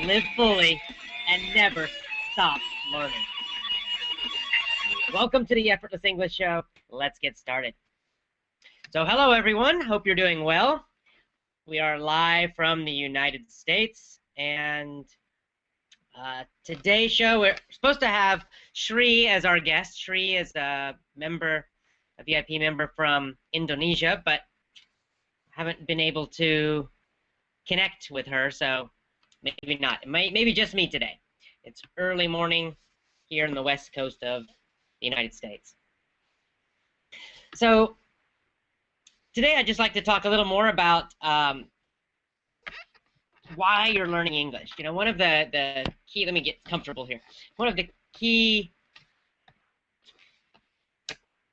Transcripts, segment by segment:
live fully, and never stop learning. Welcome to the Effortless English Show. Let's get started. So hello, everyone. Hope you're doing well. We are live from the United States, and today's show, we're supposed to have Shri as our guest. Shri is a VIP member from Indonesia, but haven't been able to connect with her, so maybe not. Maybe just me today. It's early morning here in the west coast of the United States. So today I'd just like to talk a little more about why you're learning English. You know, one of the key, let me get comfortable here. One of the key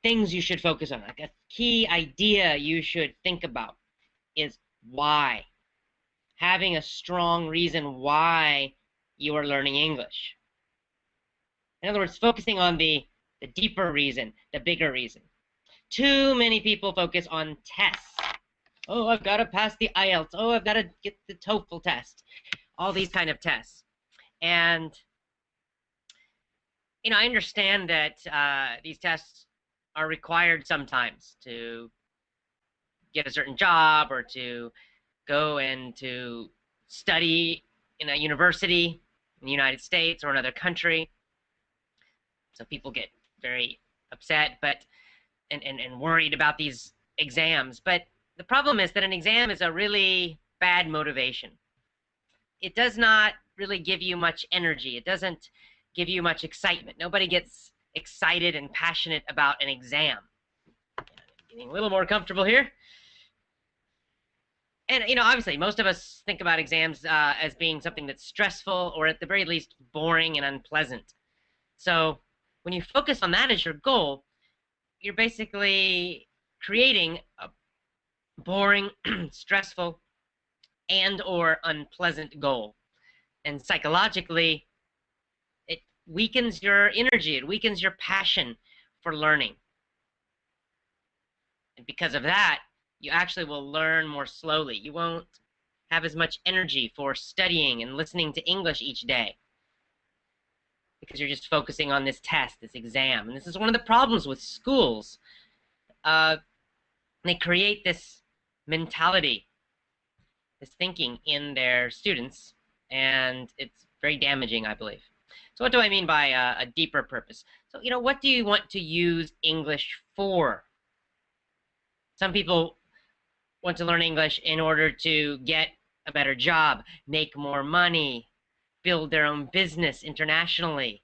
things you should focus on, like a key idea you should think about, is why. Having a strong reason why you are learning English. In other words, focusing on the deeper reason, the bigger reason. Too many people focus on tests. Oh, I've got to pass the IELTS. Oh, I've got to get the TOEFL test. All these kind of tests. And, you know, I understand that these tests are required sometimes to get a certain job or to go and to study in a university in the United States or another country. So people get very upset and worried about these exams. But the problem is that an exam is a really bad motivation. It does not really give you much energy. It doesn't give you much excitement. Nobody gets excited and passionate about an exam. Getting a little more comfortable here. And, you know, obviously, most of us think about exams as being something that's stressful or at the very least boring and unpleasant. So when you focus on that as your goal, you're basically creating a boring, stressful, and or unpleasant goal. And psychologically, it weakens your energy. It weakens your passion for learning. And because of that, you actually will learn more slowly. You won't have as much energy for studying and listening to English each day because you're just focusing on this test, this exam. And this is one of the problems with schools. They create this mentality, this thinking in their students, and it's very damaging, I believe. So what do I mean by a deeper purpose? So, you know, what do you want to use English for? Some people want to learn English in order to get a better job, make more money, build their own business internationally.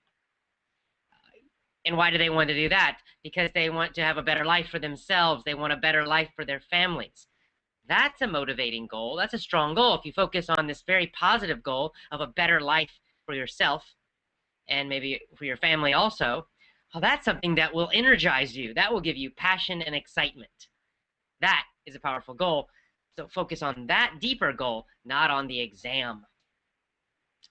And why do they want to do that? Because they want to have a better life for themselves. They want a better life for their families. That's a motivating goal. That's a strong goal. If you focus on this very positive goal of a better life for yourself and maybe for your family also, well, that's something that will energize you. That will give you passion and excitement. That is a powerful goal. So focus on that deeper goal, not on the exam.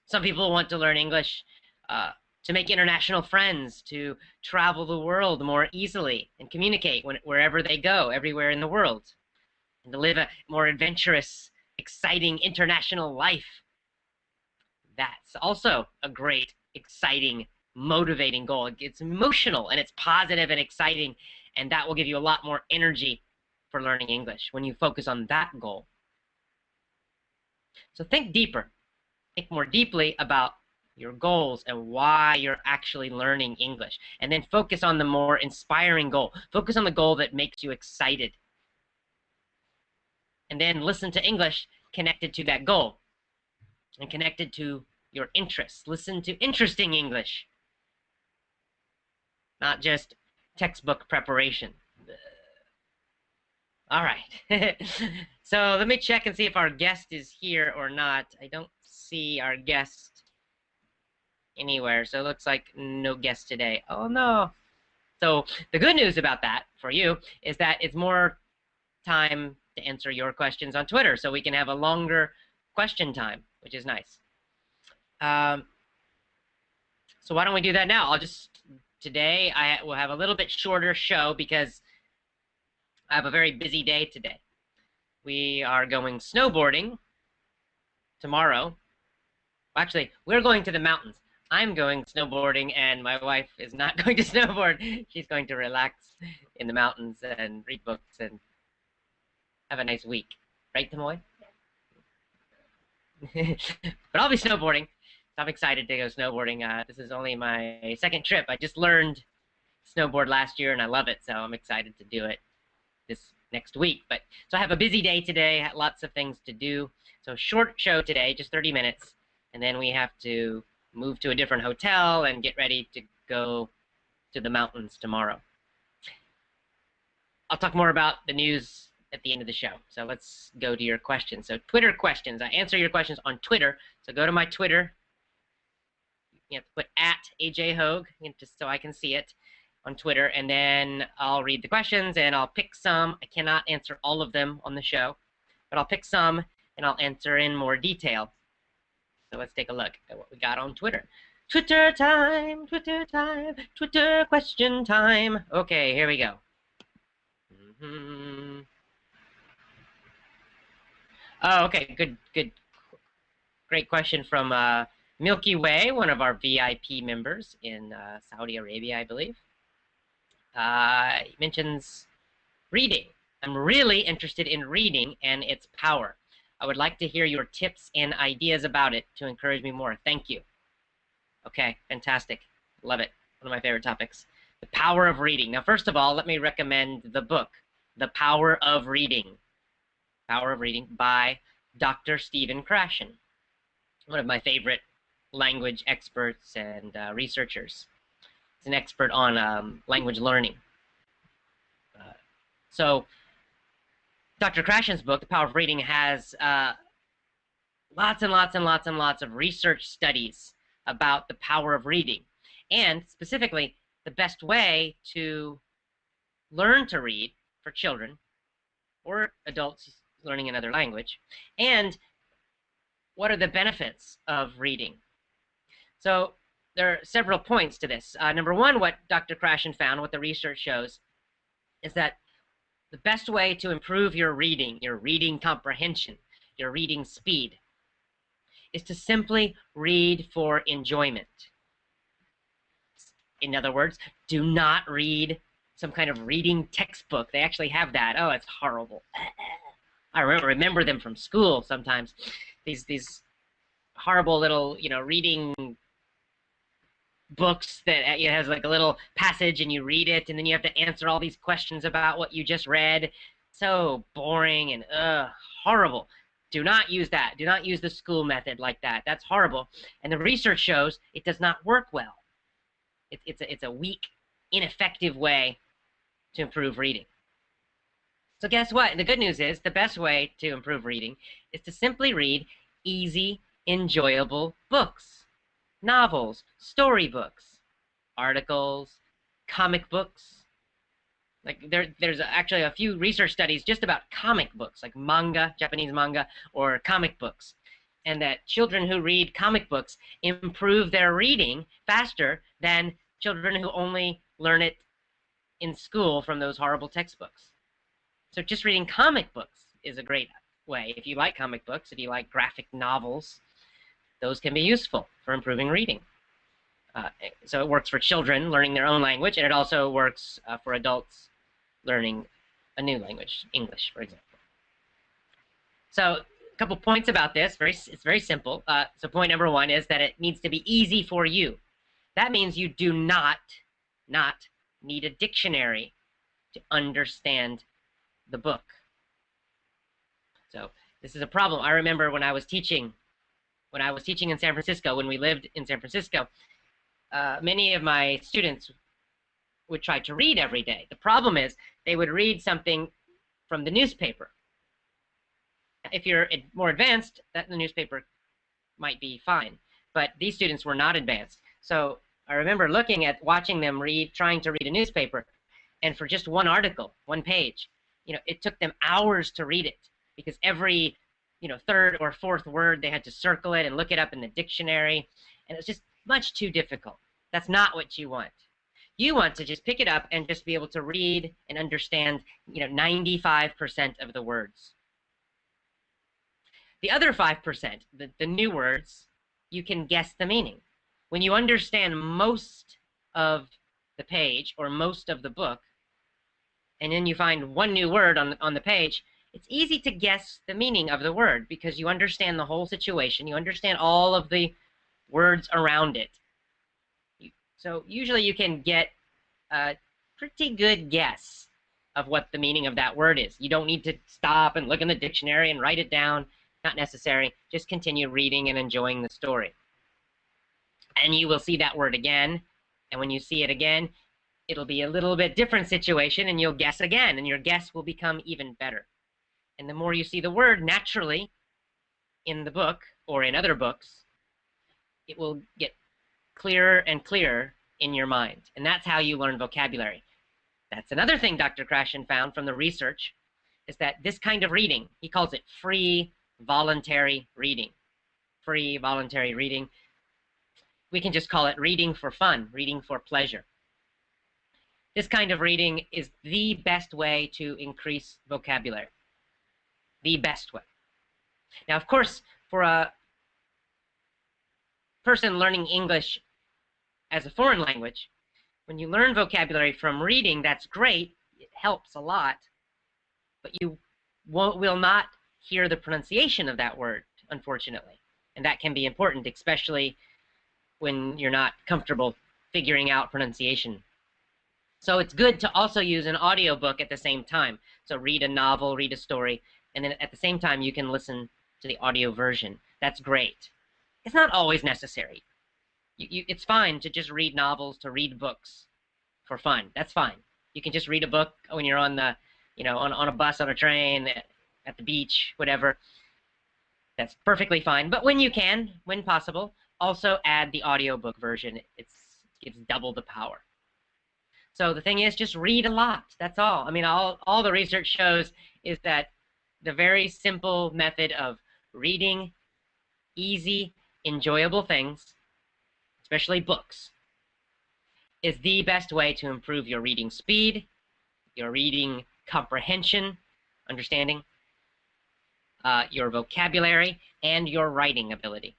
Some people want to learn English to make international friends, to travel the world more easily and communicate wherever they go, everywhere in the world, and to live a more adventurous, exciting international life. That's also a great, exciting, motivating goal. It's emotional and it's positive and exciting, and that will give you a lot more energy for learning English when you focus on that goal. So think deeper. Think more deeply about your goals and why you're actually learning English. And then focus on the more inspiring goal. Focus on the goal that makes you excited. And then listen to English connected to that goal and connected to your interests. Listen to interesting English, not just textbook preparation. All right. So let me check and see if our guest is here or not. I don't see our guest anywhere, so it looks like no guest today. Oh, no. So the good news about that for you is that it's more time to answer your questions on Twitter, so we can have a longer question time, which is nice. So why don't we do that now? Today I will have a little bit shorter show because I have a very busy day today. We are going snowboarding tomorrow, Actually, we're going to the mountains. I'm going snowboarding, and my wife is not going to snowboard. She's going to relax in the mountains and read books and have a nice week. Right, Tamoy? But I'll be snowboarding. So I'm excited to go snowboarding. This is only my second trip. I just learned snowboard last year and I love it, so I'm excited to do it this next week. But so I have a busy day today, lots of things to do. So short show today, just 30 minutes, and then we have to move to a different hotel and get ready to go to the mountains tomorrow. I'll talk more about the news at the end of the show. So let's go to your questions. So Twitter questions. I answer your questions on Twitter. So go to my Twitter. You have to put @ajhoge just so I can see it on Twitter, and then I'll read the questions and I'll pick some. I cannot answer all of them on the show, but I'll pick some and I'll answer in more detail. So let's take a look at what we got on Twitter. Twitter time, Twitter time, Twitter question time. Okay, here we go. Oh, okay, good. Great question from Milky Way, one of our VIP members in Saudi Arabia, I believe. He mentions reading. I'm really interested in reading and its power. I would like to hear your tips and ideas about it to encourage me more. Thank you. Okay, fantastic. Love it. One of my favorite topics. The power of reading. Now, first of all, let me recommend the book, The Power of Reading. Power of Reading by Dr. Stephen Krashen, one of my favorite language experts and researchers. He's an expert on language learning. So Dr. Krashen's book, The Power of Reading, has lots and lots and lots and lots of research studies about the power of reading, and specifically the best way to learn to read for children or adults learning another language, and what are the benefits of reading. So there are several points to this. Number one, what Dr. Krashen found, what the research shows, is that the best way to improve your reading comprehension, your reading speed, is to simply read for enjoyment. In other words, do not read some kind of reading textbook. They actually have that. Oh, it's horrible. I remember them from school sometimes. These horrible little, reading books that has like a little passage and you read it and then you have to answer all these questions about what you just read. So boring and horrible. Do not use that. Do not use the school method like that. That's horrible. And the research shows it does not work well. It's a weak, ineffective way to improve reading. So guess what? The good news is the best way to improve reading is to simply read easy, enjoyable books. Novels, storybooks, articles, comic books. Like there's actually a few research studies just about comic books, like manga, Japanese manga, or comic books. And that children who read comic books improve their reading faster than children who only learn it in school from those horrible textbooks. So just reading comic books is a great way. If you like comic books, if you like graphic novels, those can be useful for improving reading. So it works for children learning their own language, and it also works for adults learning a new language, English, for example. So a couple points about this. It's very simple. So point number one is that it needs to be easy for you. That means you do not need a dictionary to understand the book. So this is a problem. I remember when I was teaching in San Francisco, when we lived in San Francisco, many of my students would try to read every day. The problem is they would read something from the newspaper. If you're more advanced, the newspaper might be fine. But these students were not advanced. So I remember watching them trying to read a newspaper, and for just one article, one page, it took them hours to read it, because every third or fourth word, they had to circle it and look it up in the dictionary. And it was just much too difficult. That's not what you want. You want to just pick it up and just be able to read and understand, 95% of the words. The other 5%, the new words, you can guess the meaning. When you understand most of the page or most of the book, and then you find one new word on the page, it's easy to guess the meaning of the word because you understand the whole situation. You understand all of the words around it. So usually you can get a pretty good guess of what the meaning of that word is. You don't need to stop and look in the dictionary and write it down. Not necessary. Just continue reading and enjoying the story. And you will see that word again. And when you see it again, it'll be a little bit different situation and you'll guess again and your guess will become even better. And the more you see the word naturally in the book or in other books, it will get clearer and clearer in your mind. And that's how you learn vocabulary. That's another thing Dr. Krashen found from the research is that this kind of reading, he calls it free voluntary reading. Free voluntary reading. We can just call it reading for fun, reading for pleasure. This kind of reading is the best way to increase vocabulary. The best way. Now, of course, for a person learning English as a foreign language, when you learn vocabulary from reading, that's great. It helps a lot. But you will not hear the pronunciation of that word, unfortunately. And that can be important, especially when you're not comfortable figuring out pronunciation. So it's good to also use an audiobook at the same time. So read a novel, read a story, and then at the same time you can listen to the audio version. That's great. It's not always necessary. It's fine to just read novels, to read books for fun. That's fine. You can just read a book when you're on the, on a bus, on a train, at the beach, whatever. That's perfectly fine. But when you can, when possible, also add the audiobook version. It's double the power. So the thing is, just read a lot. That's all. I mean, all the research shows is that the very simple method of reading easy, enjoyable things, especially books, is the best way to improve your reading speed, your reading comprehension, understanding, your vocabulary, and your writing ability.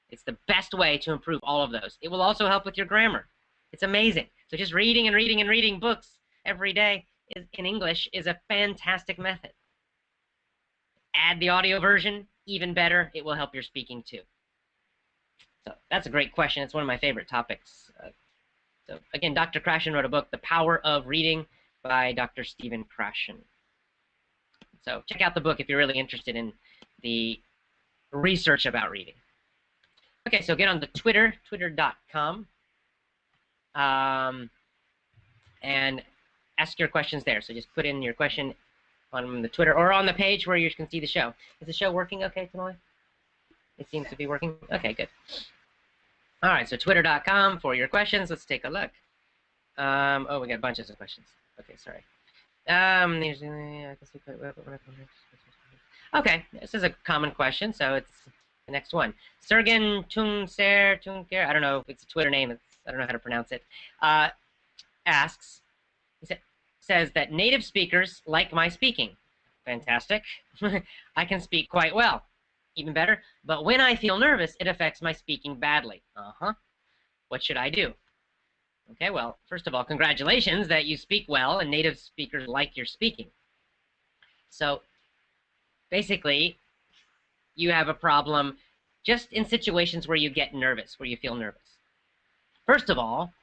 It's the best way to improve all of those. It will also help with your grammar. It's amazing. So just reading and reading and reading books every day in English is a fantastic method. Add the audio version, even better. It will help your speaking too. So that's a great question. It's one of my favorite topics. So again, Dr. Krashen wrote a book, The Power of Reading by Dr. Stephen Krashen. So check out the book if you're really interested in the research about reading. Okay, so get on to Twitter, twitter.com, and ask your questions there. So just put in your question on the Twitter or on the page where you can see the show. Is the show working okay, Tamale? It seems to be working. Okay, good. All right, so twitter.com for your questions. Let's take a look. Oh, we got bunches of questions. Okay, sorry. Okay, this is a common question, so it's the next one. Sergen Tunker, I don't know if it's a Twitter name. I don't know how to pronounce it. Asks, says that native speakers like my speaking. Fantastic. I can speak quite well. Even better. But when I feel nervous, it affects my speaking badly. What should I do? Okay, well, first of all, congratulations that you speak well and native speakers like your speaking. So basically, you have a problem just in situations where you get nervous, where you feel nervous. First of all,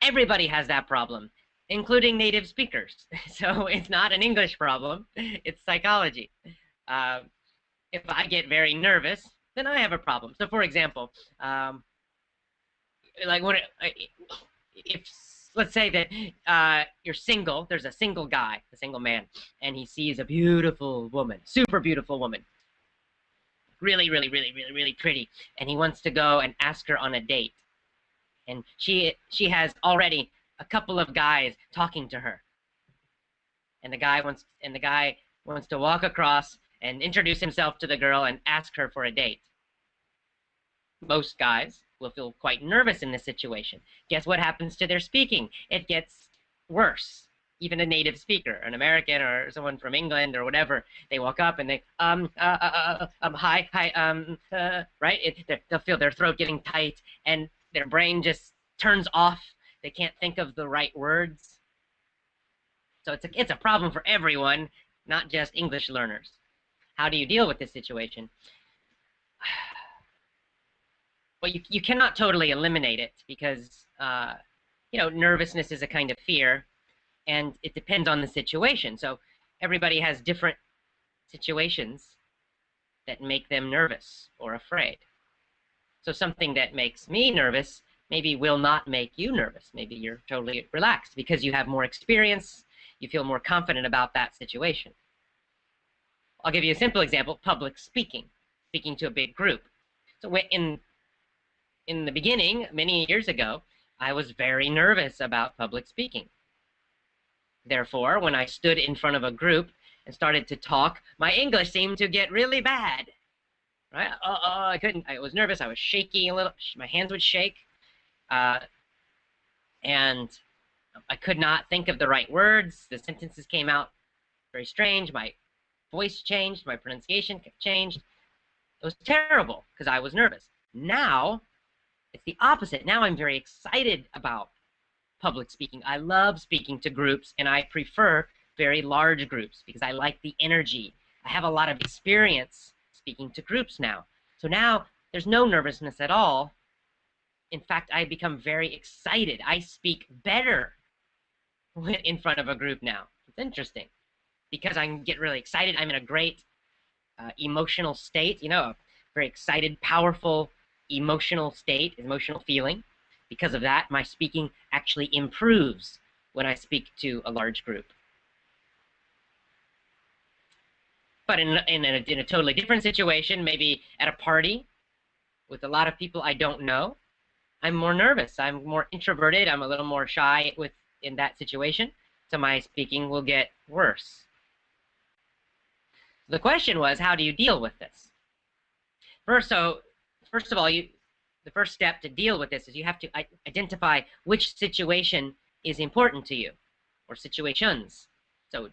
everybody has that problem, including native speakers. So it's not an English problem, it's psychology. If I get very nervous, then I have a problem. So for example, like if let's say that you're single, there's a single guy, a single man, and he sees a beautiful woman, super beautiful woman, really, really, really, really, really pretty, and he wants to go and ask her on a date. And she has already a couple of guys talking to her. And the guy wants to walk across and introduce himself to the girl and ask her for a date. Most guys will feel quite nervous in this situation. Guess what happens to their speaking? It gets worse. even a native speaker, an American or someone from England or whatever, they walk up and they hi hi right, they'll feel their throat getting tight and their brain just turns off. They can't think of the right words. So it's a problem for everyone, not just English learners. How do you deal with this situation? Well, you cannot totally eliminate it because nervousness is a kind of fear, and it depends on the situation. So everybody has different situations that make them nervous or afraid. So something that makes me nervous maybe will not make you nervous. Maybe you're totally relaxed because you have more experience, you feel more confident about that situation. I'll give you a simple example: public speaking, speaking to a big group. So in the beginning, many years ago, I was very nervous about public speaking. Therefore, when I stood in front of a group and started to talk, my English seemed to get really bad. Right? I couldn't. I was nervous. I was shaky a little. My hands would shake, and I could not think of the right words. The sentences came out very strange. My voice changed. My pronunciation changed. It was terrible because I was nervous. Now, it's the opposite. Now I'm very excited about public speaking. I love speaking to groups, and I prefer very large groups because I like the energy. I have a lot of experience speaking to groups now. So now there's no nervousness at all. In fact, I become very excited. I speak better in front of a group now. It's interesting because I get really excited. I'm in a great emotional state, a very excited, powerful emotional state, emotional feeling. Because of that, my speaking actually improves when I speak to a large group. But in a totally different situation, maybe at a party with a lot of people I don't know, I'm more nervous. I'm more introverted. I'm a little more shy in that situation. So my speaking will get worse. The question was, how do you deal with this? First of all, the first step to deal with this is you have to identify which situation is important to you, or situations. So,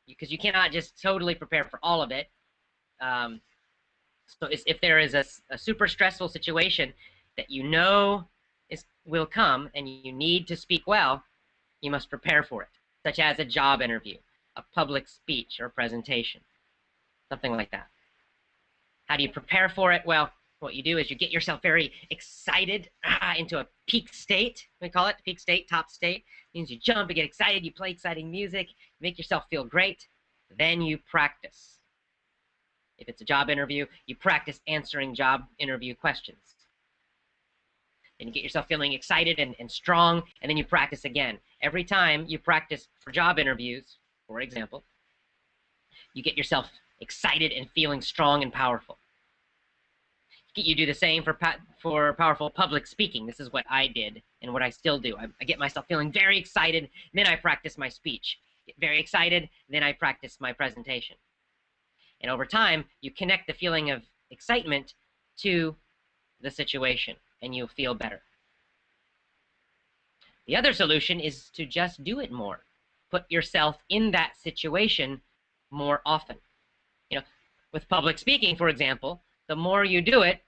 because you cannot just totally prepare for all of it. So if there is a super stressful situation that will come and you need to speak well, you must prepare for it, such as a job interview, a public speech or presentation, something like that. How do you prepare for it? Well, what you do is you get yourself very excited into a peak state. We call it peak state, top state. It means you jump, you get excited, you play exciting music, make yourself feel great. Then you practice. If it's a job interview, you practice answering job interview questions. Then you get yourself feeling excited and strong, and then you practice again. Every time you practice for job interviews, for example, you get yourself excited and feeling strong and powerful. You do the same for powerful public speaking. This is what I did and what I still do. I get myself feeling very excited, then I practice my speech. Get very excited, then I practice my presentation. And over time, you connect the feeling of excitement to the situation, and you'll feel better. The other solution is to just do it more. Put yourself in that situation more often. With public speaking, for example, the more you do it,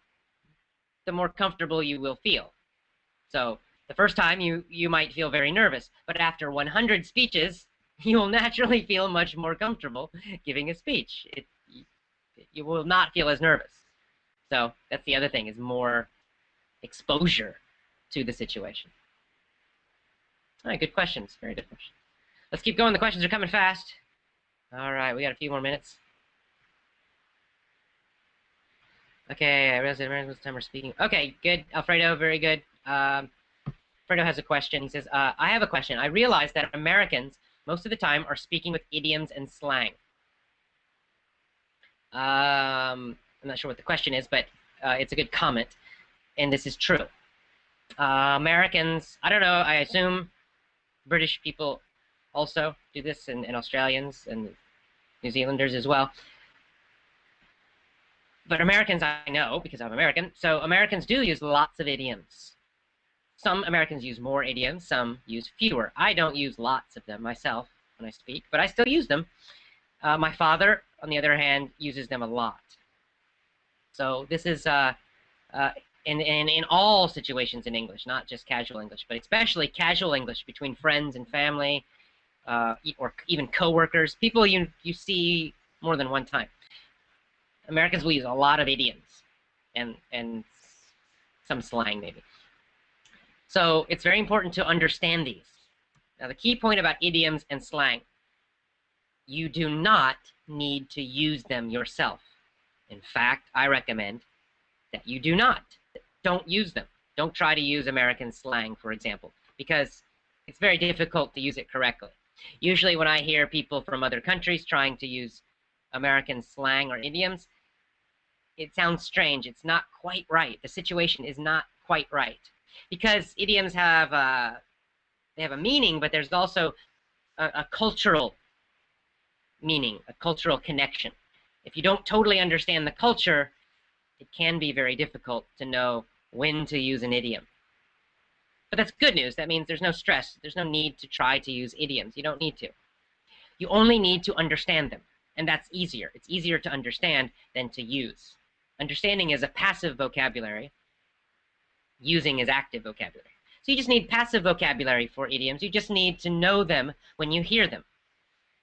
the more comfortable you will feel. So the first time you might feel very nervous, but after 100 speeches, you will naturally feel much more comfortable giving a speech. You will not feel as nervous. So that's the other thing, is more exposure to the situation. All right, good questions. Very good questions. Let's keep going. The questions are coming fast. All right, we got a few more minutes. Okay, I realize that Americans time we're speaking. Okay, good. Alfredo, very good. Alfredo has a question. He says, I have a question. I realize that Americans, most of the time, are speaking with idioms and slang. I'm not sure what the question is, but it's a good comment. And this is true. Americans, I don't know, I assume British people also do this, and Australians and New Zealanders as well. But Americans, I know, because I'm American, so Americans do use lots of idioms. some Americans use more idioms, some use fewer. I don't use lots of them myself when I speak, but I still use them. My father, on the other hand, uses them a lot. So this is uh, in all situations in English, not just casual English, but especially casual English between friends and family, or even coworkers, people you see more than one time. Americans will use a lot of idioms and some slang maybe. So it's very important to understand these. Now the key point about idioms and slang, you do not need to use them yourself. In fact, I recommend that you do not. Don't use them. Don't try to use American slang, for example, because it's very difficult to use it correctly. Usually when I hear people from other countries trying to use American slang or idioms, it sounds strange. It's not quite right. The situation is not quite right. Because idioms have they have a meaning, but there's also a cultural meaning, a cultural connection. If you don't totally understand the culture, it can be very difficult to know when to use an idiom. But that's good news. That means there's no stress. There's no need to try to use idioms. You don't need to. You only need to understand them, and that's easier. It's easier to understand than to use. Understanding is a passive vocabulary. Using is active vocabulary. So you just need passive vocabulary for idioms. You just need to know them when you hear them.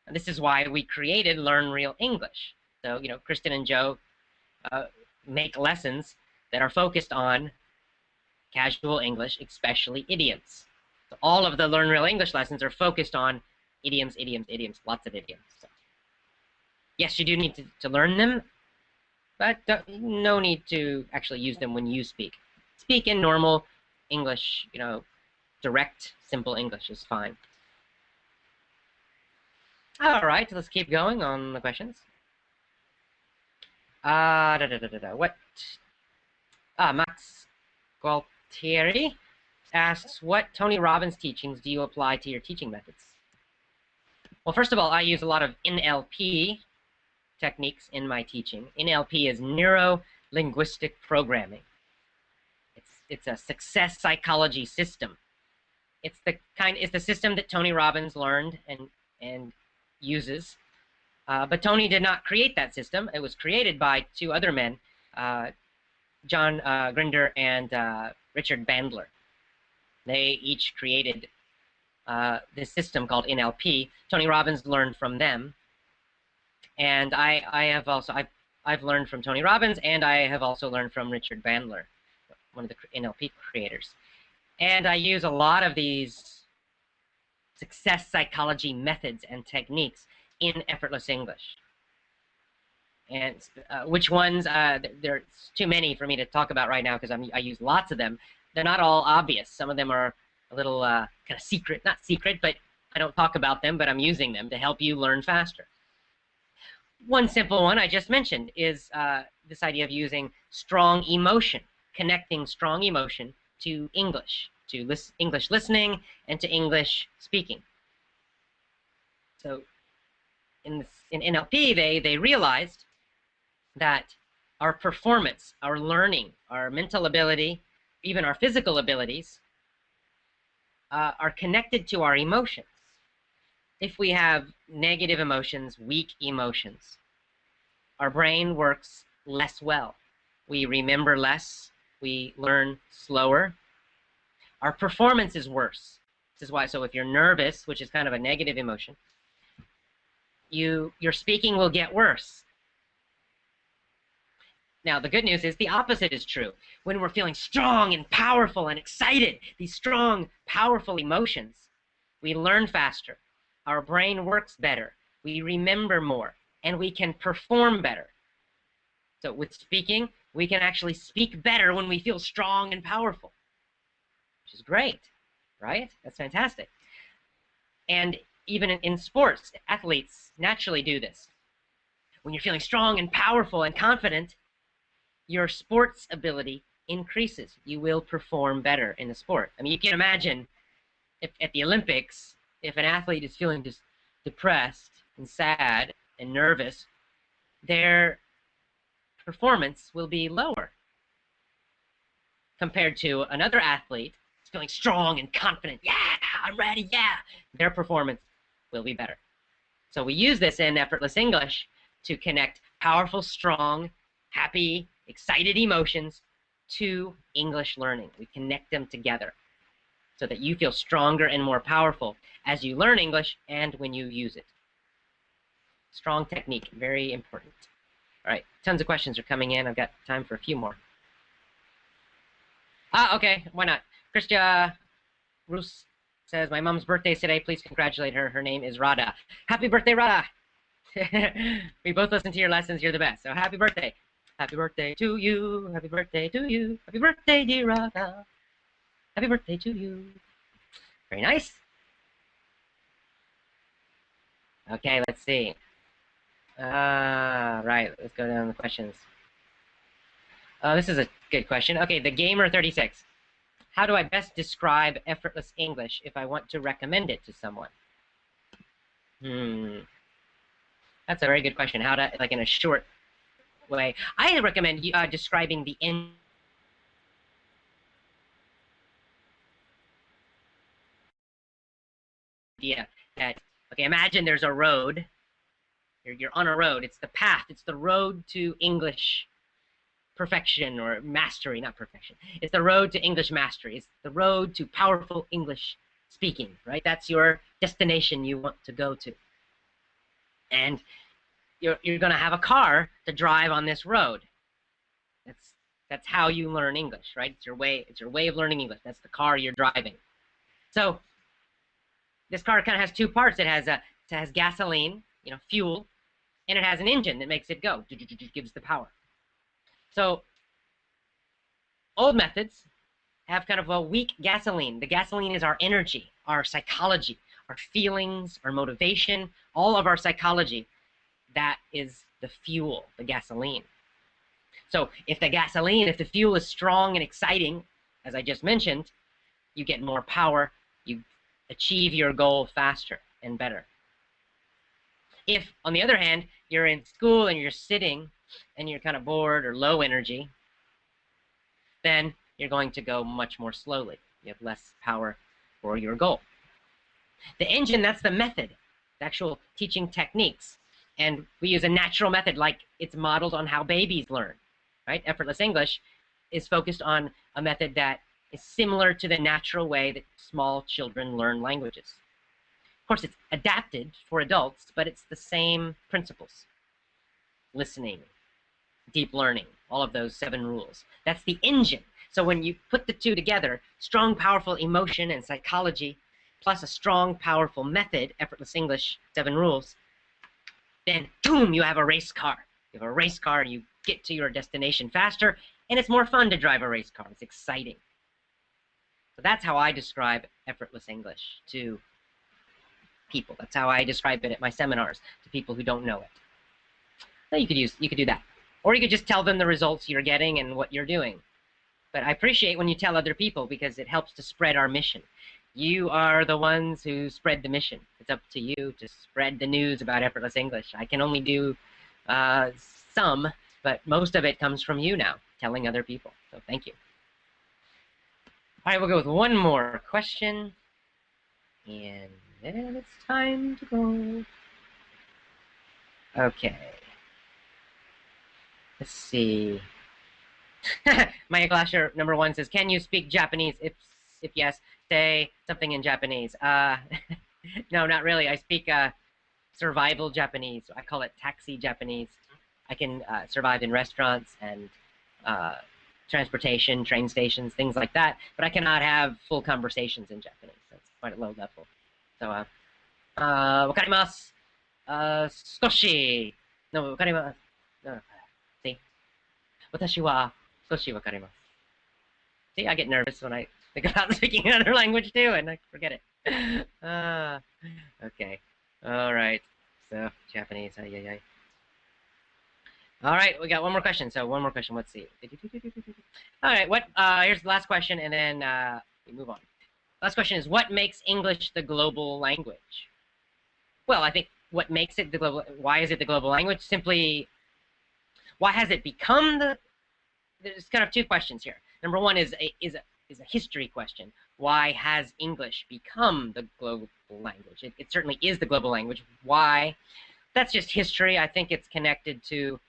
And this is why we created Learn Real English. So, Kristen and Joe make lessons that are focused on casual English, especially idioms. So all of the Learn Real English lessons are focused on idioms, idioms, idioms, lots of idioms. So, yes, you do need to learn them, but no need to actually use them when you speak. Speak in normal English, direct, simple English is fine. All right, let's keep going on the questions. What? Max Gualtieri asks, what Tony Robbins teachings do you apply to your teaching methods? Well, first of all, I use a lot of NLP techniques in my teaching. NLP is neuro-linguistic programming. It's a success psychology system. It's the system that Tony Robbins learned and uses. But Tony did not create that system. It was created by two other men, John Grinder and Richard Bandler. They each created this system called NLP. Tony Robbins learned from them, and I've learned from Tony Robbins, and I have also learned from Richard Bandler, one of the NLP creators. And I use a lot of these success psychology methods and techniques in Effortless English. And which ones, there's too many for me to talk about right now because I use lots of them. They're not all obvious. Some of them are a little kind of secret, not secret, but I don't talk about them, but I'm using them to help you learn faster. One simple one I just mentioned is this idea of using strong emotion, connecting strong emotion to English, to English listening and to English speaking. So in NLP, they realized that our performance, our learning, our mental ability, even our physical abilities are connected to our emotions. If we have negative emotions, weak emotions, our brain works less well. We remember less. We learn slower. Our performance is worse. This is why, so if you're nervous, which is kind of a negative emotion, your speaking will get worse. Now, the good news is the opposite is true. When we're feeling strong and powerful and excited, these strong, powerful emotions, we learn faster. Our brain works better. We remember more, and we can perform better. So with speaking, we can actually speak better when we feel strong and powerful, which is great, right? That's fantastic. And even in sports, athletes naturally do this. When you're feeling strong and powerful and confident, your sports ability increases. You will perform better in the sport. I mean, you can imagine if at the Olympics, if an athlete is feeling just depressed and sad and nervous, their performance will be lower compared to another athlete feeling strong and confident. Yeah, I'm ready. Yeah, their performance will be better. So we use this in Effortless English to connect powerful, strong, happy, excited emotions to English learning. We connect them together so that you feel stronger and more powerful as you learn English and when you use it. Strong technique, very important. All right, tons of questions are coming in. I've got time for a few more. Okay, why not? Christia Roos says, my mom's birthday is today. Please congratulate her. Her name is Radha. Happy birthday, Radha. We both listen to your lessons. You're the best. So happy birthday. Happy birthday to you. Happy birthday to you. Happy birthday, dear Radha. Happy birthday to you. Very nice. Okay, let's see. Right, let's go down the questions. This is a good question. Okay, the Gamer 36. How do I best describe Effortless English if I want to recommend it to someone? That's a very good question. How to, like in a short way. I recommend describing the idea that, okay, imagine there's a road. You're on a road. It's the path. It's the road to English perfection or mastery, not perfection. It's the road to English mastery. It's the road to powerful English speaking, right? That's your destination you want to go to. And you're going to have a car to drive on this road. That's how you learn English, right? It's your way of learning English. That's the car you're driving. So this car kind of has two parts. It has gasoline, fuel, and it has an engine that makes it go, gives the power. So old methods have kind of a weak gasoline. The gasoline is our energy, our psychology, our feelings, our motivation, all of our psychology. That is the fuel, the gasoline. So if the fuel is strong and exciting, as I just mentioned, you get more power, you achieve your goal faster and better. If, on the other hand, you're in school and you're sitting and you're kind of bored or low energy, then you're going to go much more slowly. You have less power for your goal. The engine, that's the method, the actual teaching techniques. And we use a natural method like it's modeled on how babies learn, right? Effortless English is focused on a method that is similar to the natural way that small children learn languages. Of course, it's adapted for adults, but it's the same principles. Listening, deep learning, all of those 7 rules. That's the engine. So when you put the two together, strong, powerful emotion and psychology, plus a strong, powerful method, Effortless English, 7 rules, then boom, you have a race car. You have a race car and you get to your destination faster, and it's more fun to drive a race car. It's exciting. So that's how I describe Effortless English to people. That's how I describe it at my seminars to people who don't know it. So you could do that. Or you could just tell them the results you're getting and what you're doing. But I appreciate when you tell other people because it helps to spread our mission. You are the ones who spread the mission. It's up to you to spread the news about Effortless English. I can only do some, but most of it comes from you now, telling other people. So thank you. All right, we'll go with one more question. And then it's time to go. Okay. Let's see. Maya Glasher, number 1, says, can you speak Japanese? If yes, say something in Japanese. No, not really. I speak survival Japanese. I call it taxi Japanese. I can survive in restaurants and transportation, train stations, things like that. But I cannot have full conversations in Japanese. That's quite a low level. So, わかります。少し。No, わかります。No, see? 私は少しわかります。See, I get nervous when I think about speaking another language too, and I forget it. Okay. All right. So, Japanese. All right, we got one more question. So, one more question. Let's see. All right, here's the last question, and then we move on. Last question is, what makes English the global language? Well, I think what makes it the global, why is it the global language? Simply, why has it become there's kind of 2 questions here. Number 1 is is a history question. Why has English become the global language? It certainly is the global language. Why? That's just history. I think it's connected to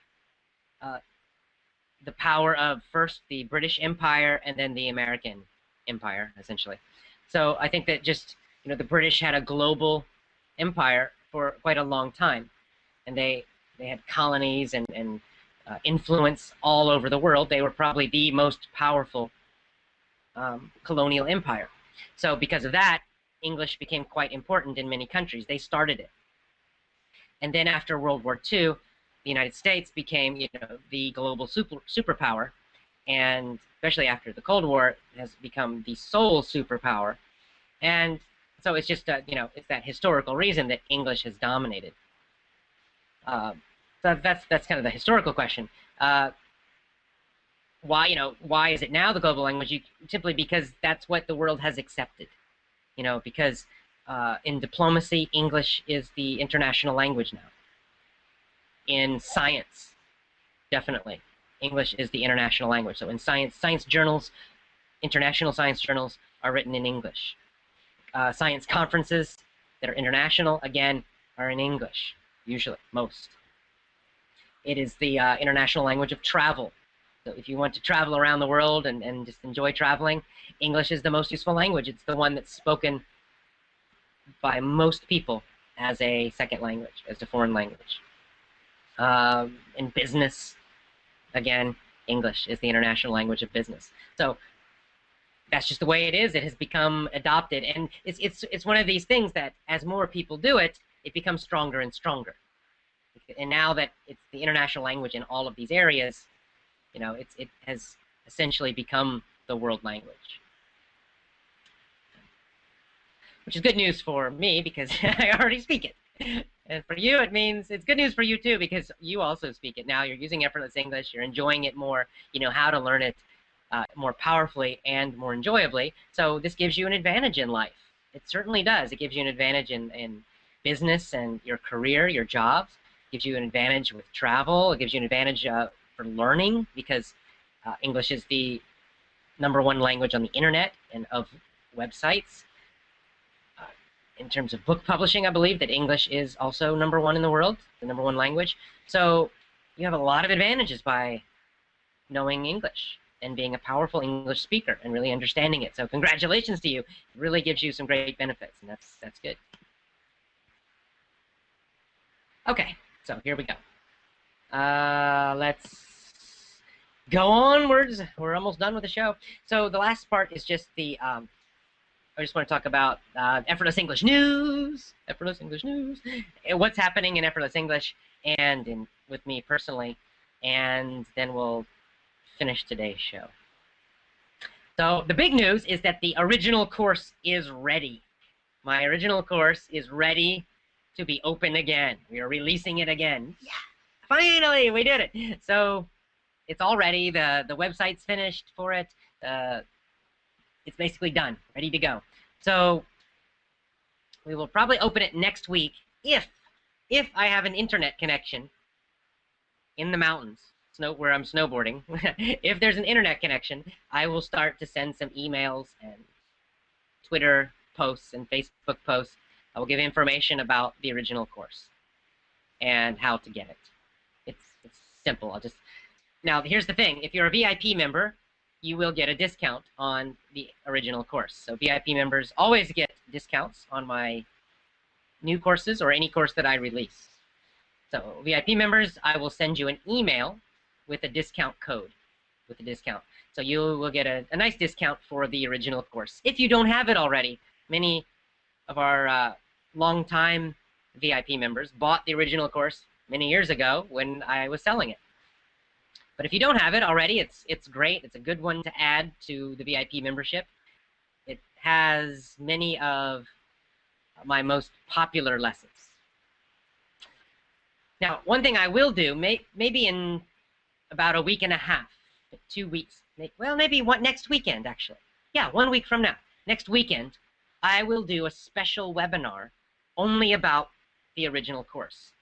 uh, the power of first the British Empire and then the American Empire, essentially. So I think that just, the British had a global empire for quite a long time, and they had colonies and influence all over the world. They were probably the most powerful colonial empire. So because of that, English became quite important in many countries. They started it. And then after World War II, the United States became, the global superpower, and especially after the Cold War, it has become the sole superpower. And so it's just, it's that historical reason that English has dominated. So that's kind of the historical question. Why is it now the global language? Simply because that's what the world has accepted. Because in diplomacy, English is the international language now. In science, definitely, English is the international language. So in science journals, international science journals are written in English. Science conferences that are international, again, are in English, usually, most. It is the international language of travel. So if you want to travel around the world and just enjoy traveling, English is the most useful language. It's the one that's spoken by most people as a second language, as a foreign language. In business, again, English is the international language of business. So that's just the way it is. It has become adopted, and it's one of these things that as more people do it, it becomes stronger and stronger. And now that it's the international language in all of these areas, it has essentially become the world language. Which is good news for me because I already speak it. And for you, it means it's good news for you too because you also speak it. Now you're using effortless English, you're enjoying it more, you know how to learn it more powerfully and more enjoyably. So this gives you an advantage in life. It certainly does. It gives you an advantage in business and your career, your jobs. It gives you an advantage with travel. It gives you an advantage for learning because English is the #1 language on the internet and of websites. In terms of book publishing, I believe that English is also #1 in the world, the #1 language. So you have a lot of advantages by knowing English and being a powerful English speaker and really understanding it. So congratulations to you. It really gives you some great benefits, and that's good. Okay, so here we go. Let's go onwards. We're almost done with the show. So the last part is just the I just want to talk about Effortless English News. Effortless English News. What's happening in Effortless English and with me personally. And then we'll finish today's show. So the big news is that the original course is ready. My original course is ready to be open again. We are releasing it again. Yeah, finally, we did it. So it's all ready. The website's finished for it. It's basically done, ready to go. So we will probably open it next week if I have an internet connection in the mountains, where I'm snowboarding. If there's an internet connection, I will start to send some emails and Twitter posts and Facebook posts. I will give information about the original course and how to get it. It's simple. Now here's the thing. If you're a VIP member, you will get a discount on the original course. So VIP members always get discounts on my new courses or any course that I release. So VIP members, I will send you an email with a discount code, with a discount. So you will get a nice discount for the original course. If you don't have it already, many of our longtime VIP members bought the original course many years ago when I was selling it. But if you don't have it already, it's great. It's a good one to add to the VIP membership. It has many of my most popular lessons. Now, one thing I will do, maybe in about a week and a half, 2 weeks, well, maybe next weekend, actually. Yeah, 1 week from now. Next weekend, I will do a special webinar only about the original course,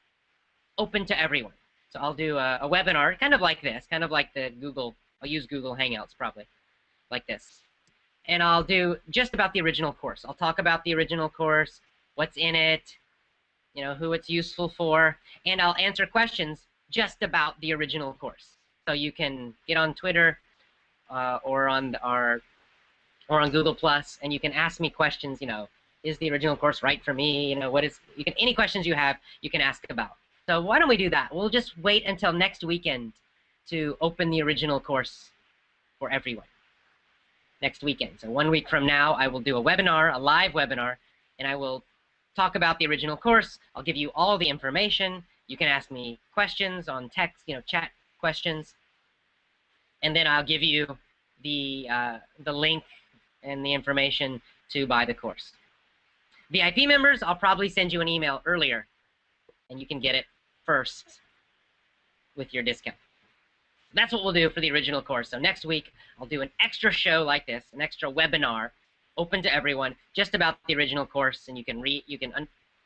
open to everyone. So I'll do a webinar kind of like this, kind of like the Google, I'll use Google Hangouts probably, like this. and I'll do just about the original course. I'll talk about the original course, what's in it, you know, who it's useful for, and I'll answer questions just about the original course. So you can get on Twitter or on Google Plus, and you can ask me questions. You know, is the original course right for me? You know, what is any questions you have, you can ask about. So why don't we do that? We'll just wait until next weekend to open the original course for everyone. Next weekend. So 1 week from now, I will do a webinar, a live webinar, and I will talk about the original course. I'll give you all the information. You can ask me questions on text, you know, chat questions, and then I'll give you the link and the information to buy the course. VIP members, I'll probably send you an email earlier, and you can get it first with your discount. That's what we'll do for the original course. So next week, I'll do an extra show like this, an extra webinar, open to everyone, just about the original course, and you can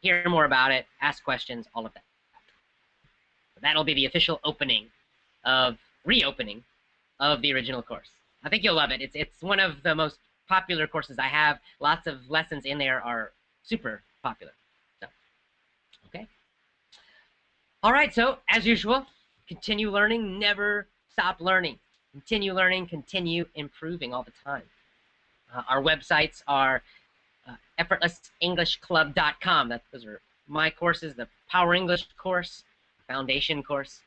hear more about it, ask questions, all of that. That'll be the official reopening of the original course. I think you'll love it. It's one of the most popular courses I have. Lots of lessons in there are super popular. So, okay. All right, so as usual, continue learning, never stop learning. Continue learning, continue improving all the time. Our websites are effortlessenglishclub.com. Those are my courses, the Power English course, Foundation course,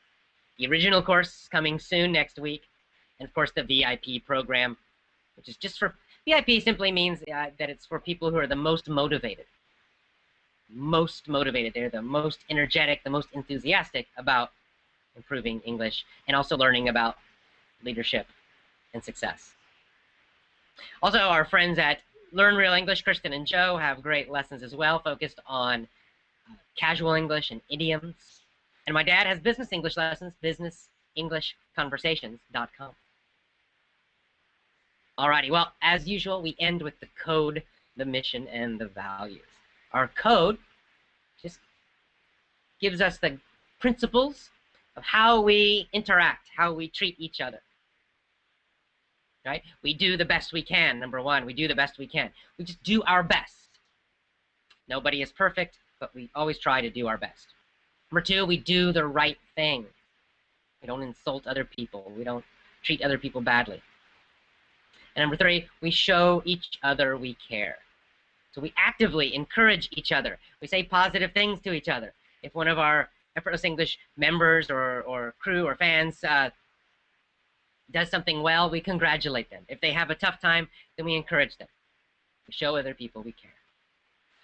the original course coming soon next week, and of course the VIP program, which is just for, VIP simply means that it's for people who are the most motivated. Most motivated. They're the most energetic, the most enthusiastic about improving English and also learning about leadership and success. Also, our friends at Learn Real English, Kristen and Joe, have great lessons as well, focused on casual English and idioms. And my dad has business English lessons, businessenglishconversations.com. Alrighty, well, as usual, we end with the code, the mission, and the values. Our code just gives us the principles of how we interact, how we treat each other. Right? We do the best we can, number one. We do the best we can. We just do our best. Nobody is perfect, but we always try to do our best. Number two, we do the right thing. We don't insult other people. We don't treat other people badly. And number three, we show each other we care. So we actively encourage each other. We say positive things to each other. If one of our Effortless English members or crew or fans does something well, we congratulate them. If they have a tough time, then we encourage them. We show other people we care.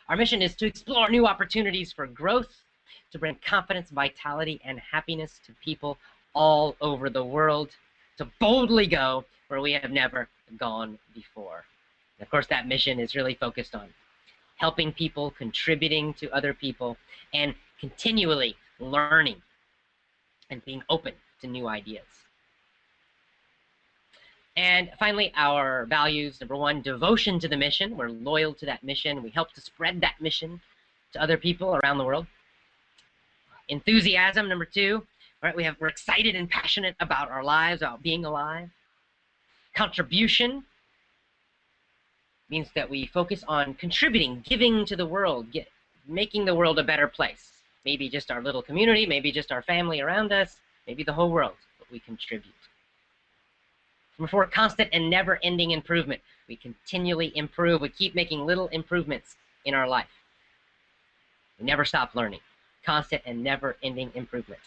Our mission is to explore new opportunities for growth, to bring confidence, vitality, and happiness to people all over the world, to boldly go where we have never gone before. And of course, that mission is really focused on helping people, contributing to other people, and continually learning and being open to new ideas. And finally, our values. Number one, devotion to the mission. We're loyal to that mission. We help to spread that mission to other people around the world. Enthusiasm, number two. All right, we're excited and passionate about our lives, about being alive. Contribution means that we focus on contributing, giving to the world, making the world a better place. Maybe just our little community, maybe just our family around us, maybe the whole world, but we contribute. Number four, constant and never-ending improvement. We continually improve. We keep making little improvements in our life. We never stop learning. Constant and never-ending improvement.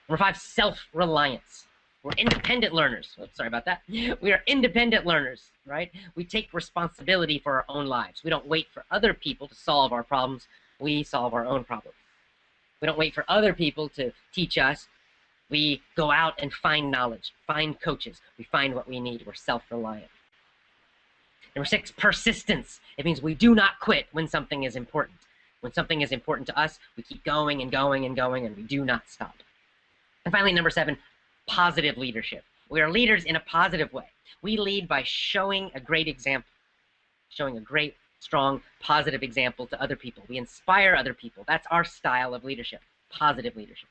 Number five, self-reliance. We're independent learners. Oops, sorry about that. We are independent learners, right? We take responsibility for our own lives. We don't wait for other people to solve our problems. We solve our own problems. We don't wait for other people to teach us. We go out and find knowledge, find coaches. We find what we need. We're self-reliant. Number six, persistence. It means we do not quit when something is important. When something is important to us, we keep going and going and going, and we do not stop. And finally, number seven, positive leadership. We are leaders in a positive way. We lead by showing a great example, showing a great, strong, positive example to other people. We inspire other people. That's our style of leadership, positive leadership.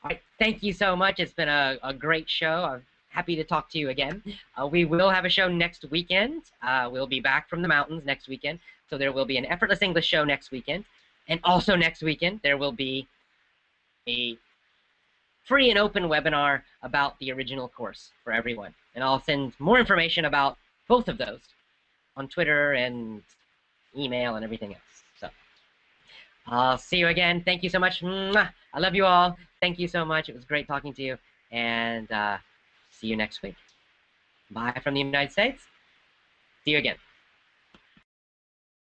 All right, thank you so much. It's been a great show. I've happy to talk to you again. We will have a show next weekend. We'll be back from the mountains next weekend. So there will be an Effortless English show next weekend. And also next weekend, there will be a free and open webinar about the original course for everyone. And I'll send more information about both of those on Twitter and email and everything else. So I'll see you again. Thank you so much. Mwah. I love you all. Thank you so much. It was great talking to you. And see you next week. Bye from the United States. See you again.